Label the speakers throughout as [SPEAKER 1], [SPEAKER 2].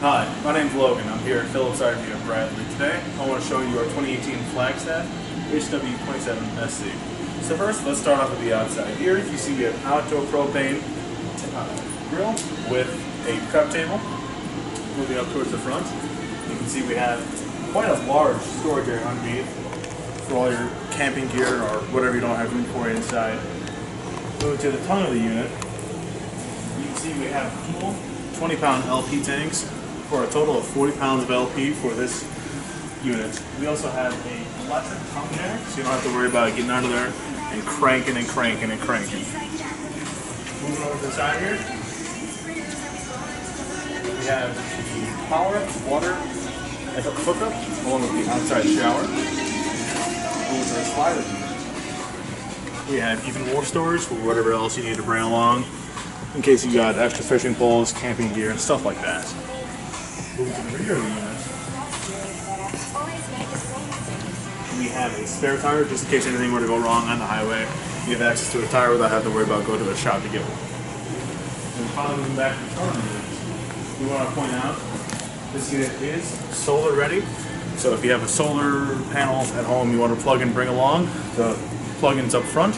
[SPEAKER 1] Hi, my name's Logan. I'm here at Phillips in Bradley. Today, I want to show you our 2018 Flagstaff HW27SC. So first, let's start off with the outside. Here, you see we have outdoor propane grill with a prep table. Moving up towards the front, you can see we have quite a large storage area underneath for all your camping gear or whatever you don't have room for inside. Moving to the tongue of the unit, you can see we have full 20-pound LP tanks for a total of 40 pounds of LP for this unit. We also have a electric pump there, so you don't have to worry about getting under there and cranking and cranking and cranking. Moving over to the side here, we have the power, water, and hookup along with the outside shower. Over to the slider unit, we have even more storage for whatever else you need to bring along in case you got extra fishing poles, camping gear, and stuff like that. Moving to the rear of the unit, we have a spare tire just in case anything were to go wrong on the highway. You have access to a tire without having to worry about going to the shop to get one. And finally, moving back to the front of the unit, we want to point out this unit is solar ready. So if you have a solar panel at home you want to plug and bring along, the plug-ins up front.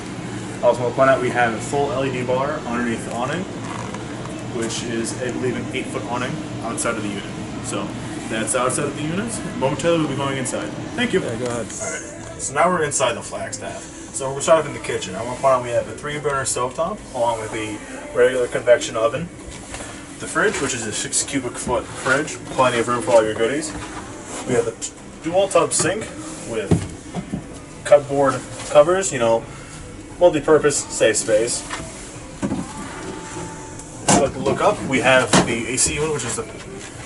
[SPEAKER 1] I also want to point out we have a full LED bar underneath the awning, which is, I believe, an 8-foot awning outside of the unit. So that's outside of the unit. Momentarily we'll be going inside. Thank you.
[SPEAKER 2] Yeah, go ahead.
[SPEAKER 1] Alright, so now we're inside the Flagstaff. So we're starting in the kitchen. I want to point out we have a 3-burner stovetop along with a regular convection oven. The fridge, which is a 6 cubic foot fridge, plenty of room for all your goodies. We have a dual tub sink with cupboard covers, you know, multi-purpose safe space. If you like to look up, we have the AC unit, which is a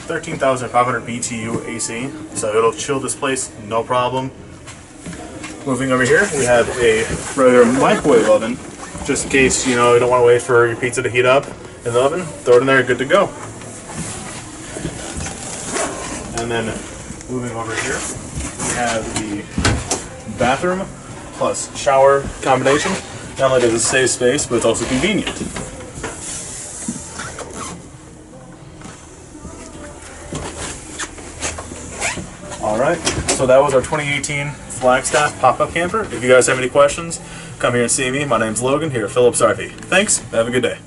[SPEAKER 1] 13,500 BTU AC, so it'll chill this place, no problem. Moving over here, we have a regular microwave oven, just in case you don't want to wait for your pizza to heat up in the oven. Throw it in there, good to go. And then moving over here, we have the bathroom plus shower combination. Not only does it save space, but it's also convenient. Alright, so that was our 2018 Flagstaff pop-up camper. If you guys have any questions, come here and see me. My name's Logan here at Phillips RV. Thanks, have a good day.